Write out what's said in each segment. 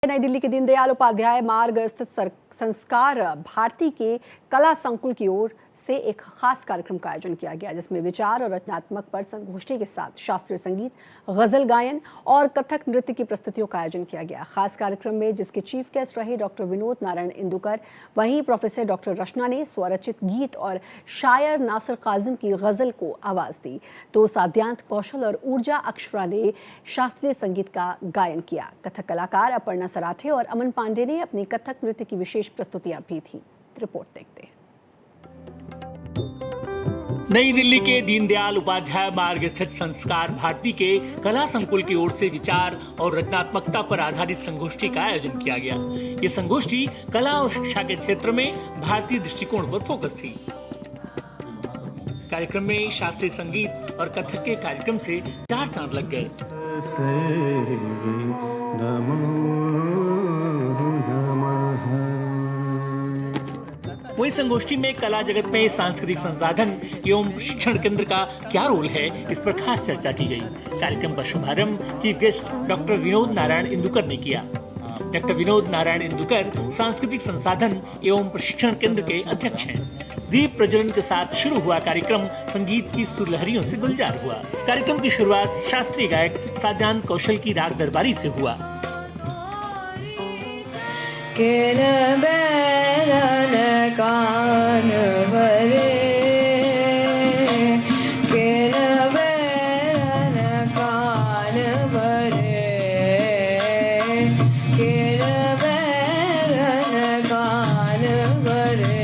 नई दिल्ली के दीनदयाल उपाध्याय मार्ग स्थित संस्कार भारती के कला संकुल की ओर से एक खास कार्यक्रम का आयोजन किया गया, जिसमें विचार और रचनात्मक पर संगोष्ठी के साथ शास्त्रीय संगीत, गजल गायन और कथक नृत्य की प्रस्तुतियों का आयोजन किया गया। खास कार्यक्रम में जिसके चीफ गेस्ट रहे डॉक्टर विनोद नारायण इंदुकर, वहीं प्रोफेसर डॉक्टर रचना ने स्वरचित गीत और शायर नासिर काजिम की गजल को आवाज दी, तो साध्यांत कौशल और ऊर्जा अक्षरा ने शास्त्रीय संगीत का गायन किया। कथक कलाकार अपर्णा सराठे और अमन पांडे ने अपनी कथक नृत्य की विशेष प्रस्तुतियां भी थी। रिपोर्ट देखते हैं। नई दिल्ली के दीनदयाल उपाध्याय मार्ग स्थित संस्कार भारती के कला संकुल की ओर से विचार और रचनात्मकता पर आधारित संगोष्ठी का आयोजन किया गया। ये संगोष्ठी कला और शिक्षा के क्षेत्र में भारतीय दृष्टिकोण पर फोकस थी। कार्यक्रम में शास्त्रीय संगीत और कथक के कार्यक्रम से चार चांद लग गए। वहीं संगोष्ठी में कला जगत में सांस्कृतिक संसाधन एवं शिक्षण केंद्र का क्या रोल है, इस पर खास चर्चा की गई। कार्यक्रम का शुभारंभ chief guest doctor Vinod Narayan Indukar ने किया। डॉक्टर विनोद नारायण इंदुकर सांस्कृतिक संसाधन एवं प्रशिक्षण केंद्र के अध्यक्ष हैं। दीप प्रज्वलन के साथ शुरू हुआ कार्यक्रम संगीत की सुरलहरियों से गुलजार हुआ। कार्यक्रम की शुरुआत शास्त्रीय गायक साध्यांत कौशल की राग दरबारी से हुआ। कान भरे कान भरे कान भरे।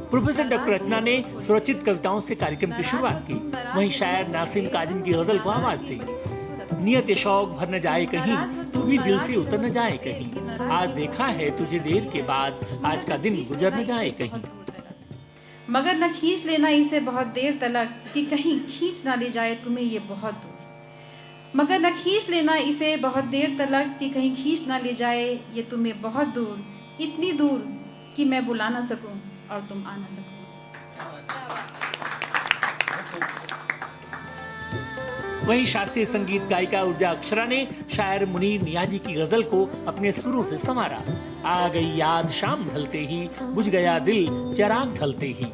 प्रोफेसर डॉक्टर रचना ने स्वरचित कविताओं से कार्यक्रम की शुरुआत की। वहीं शायर नासिर काजिम की गजल को आवाज दी। नियत शौक भर न जाए कहीं, तू भी दिल से उतर न जाए कहीं। आज देखा है तुझे देर के बाद, आज का दिन गुजर न जाए कहीं। मगर न खींच लेना इसे बहुत देर तलक, कि कहीं खींच ना ले जाए तुम्हें ये बहुत दूर। मगर न खींच लेना इसे बहुत देर तलक, कि कहीं खींच ना ले जाए ये तुम्हें बहुत दूर। इतनी दूर कि मैं बुला ना सकूं और तुम आ ना सको। वहीं शास्त्रीय संगीत गायिका ऊर्जा अक्षरा ने शायर मुनीर नियाजी की गजल को अपने सुरों से संवारा। आ गई याद शाम ढलते ही, बुझ गया दिल चिराग ढलते ही।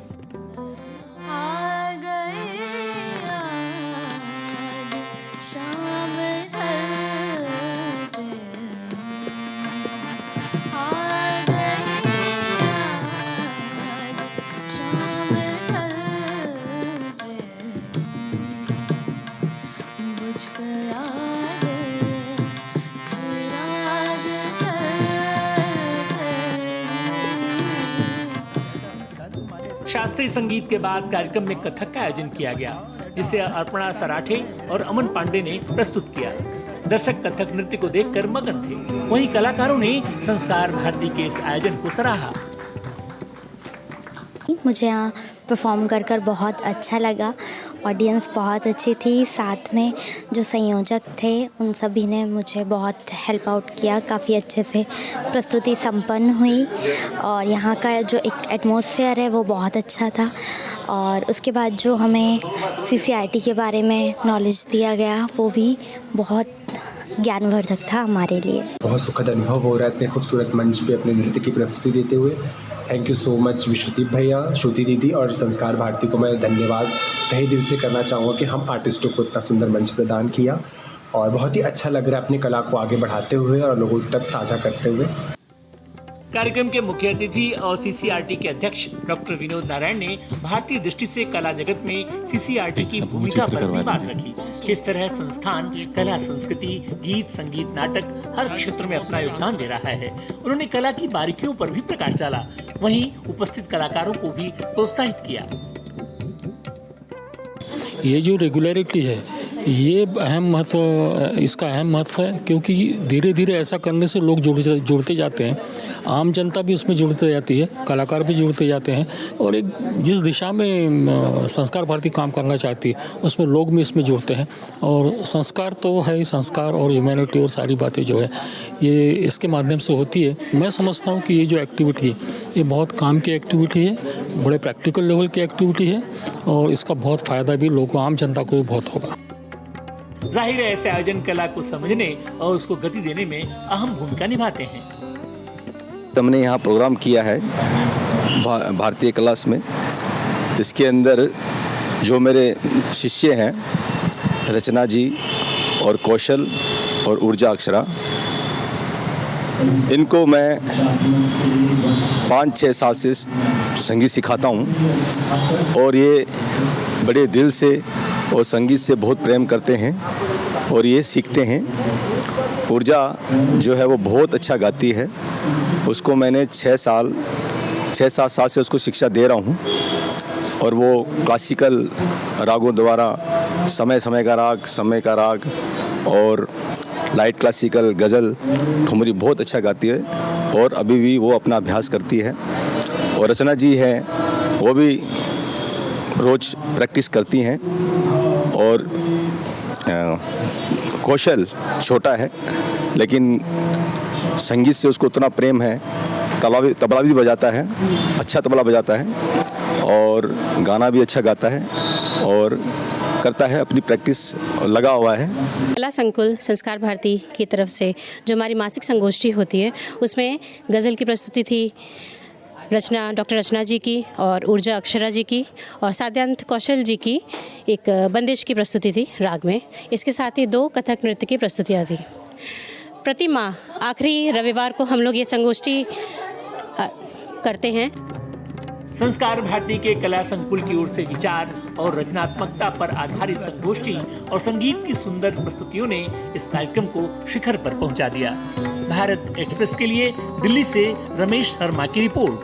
शास्त्रीय संगीत के बाद कार्यक्रम में कथक का आयोजन किया गया, जिसे अपर्णा सराठे और अमन पांडे ने प्रस्तुत किया। दर्शक कथक नृत्य को देखकर मगन थे। वहीं कलाकारों ने संस्कार भारती के इस आयोजन को सराहा। मुझे यहाँ परफॉर्म कर बहुत अच्छा लगा। ऑडियंस बहुत अच्छी थी। साथ में जो संयोजक थे उन सभी ने मुझे बहुत हेल्प आउट किया। काफ़ी अच्छे से प्रस्तुति संपन्न हुई और यहाँ का जो एक एटमॉस्फेयर है वो बहुत अच्छा था। और उसके बाद जो हमें सीसीआरटी के बारे में नॉलेज दिया गया वो भी बहुत ज्ञानवर्धक था हमारे लिए। बहुत सुखद अनुभव हो रहा है इतने खूबसूरत मंच पे अपने नृत्य की प्रस्तुति देते हुए। Thank you so much Vishwadeep भैया, श्रुति दीदी और संस्कार भारती को मैं धन्यवाद तहे दिल से करना चाहूँगा कि हम आर्टिस्टों को इतना सुंदर मंच प्रदान किया और बहुत ही अच्छा लग रहा है अपनी कला को आगे बढ़ाते हुए और लोगों तक साझा करते हुए। कार्यक्रम के मुख्य अतिथि और सीसीआरटी के अध्यक्ष डॉक्टर विनोद नारायण ने भारतीय दृष्टि से कला जगत में सीसीआरटी की भूमिका पर भी बात रखी। किस तरह संस्थान कला, संस्कृति, गीत, संगीत, नाटक हर क्षेत्र में अपना योगदान दे रहा है। उन्होंने कला की बारीकियों पर भी प्रकाश डाला। वहीं उपस्थित कलाकारों को भी प्रोत्साहित किया। ये जो रेगुलरिटी है ये अहम महत्व, इसका अहम महत्व है, क्योंकि धीरे धीरे ऐसा करने से लोग जुड़ते जाते हैं। आम जनता भी उसमें जुड़ते जाती है, कलाकार भी जुड़ते जाते हैं और एक जिस दिशा में संस्कार भारती काम करना चाहती है उसमें लोग भी इसमें जुड़ते हैं। और संस्कार तो है ही, संस्कार और ह्यूमैनिटी और सारी बातें जो है ये इसके माध्यम से होती है। मैं समझता हूँ कि ये जो एक्टिविटी है ये बहुत काम की एक्टिविटी है, बड़े प्रैक्टिकल लेवल की एक्टिविटी है और इसका बहुत फ़ायदा भी लोगों, आम जनता को भी बहुत होगा। जाहिर है ऐसे आयोजन कला को समझने और उसको गति देने में अहम भूमिका निभाते हैं। हमने यहाँ प्रोग्राम किया है भारतीय क्लास में। इसके अंदर जो मेरे शिष्य हैं रचना जी और कौशल और ऊर्जा अक्षरा, इनको मैं 5-6 साल से संगीत सिखाता हूँ और ये बड़े दिल से और संगीत से बहुत प्रेम करते हैं और ये सीखते हैं। ऊर्जा जो है वो बहुत अच्छा गाती है, उसको मैंने 6-7 साल से उसको शिक्षा दे रहा हूँ और वो क्लासिकल रागों द्वारा समय का राग और लाइट क्लासिकल गज़ल ठुमरी बहुत अच्छा गाती है और अभी भी वो अपना अभ्यास करती है। और रचना जी हैं वो भी रोज़ प्रैक्टिस करती हैं। और कौशल छोटा है लेकिन संगीत से उसको उतना प्रेम है, तबला भी बजाता है, अच्छा तबला बजाता है और गाना भी अच्छा गाता है और करता है, अपनी प्रैक्टिस लगा हुआ है। कला संकुल संस्कार भारती की तरफ से जो हमारी मासिक संगोष्ठी होती है उसमें गज़ल की प्रस्तुति थी डॉक्टर रचना जी की और ऊर्जा अक्षरा जी की, और साद्यांत कौशल जी की एक बंदिश की प्रस्तुति थी राग में। इसके साथ ही 2 कथक नृत्य की प्रस्तुतियाँ थी। प्रति माह आखिरी रविवार को हम लोग ये संगोष्ठी करते हैं। संस्कार भारती के कला संकुल की ओर से विचार और रचनात्मकता पर आधारित संगोष्ठी और संगीत की सुंदर प्रस्तुतियों ने इस कार्यक्रम को शिखर पर पहुंचा दिया। भारत एक्सप्रेस के लिए दिल्ली से रमेश शर्मा की रिपोर्ट।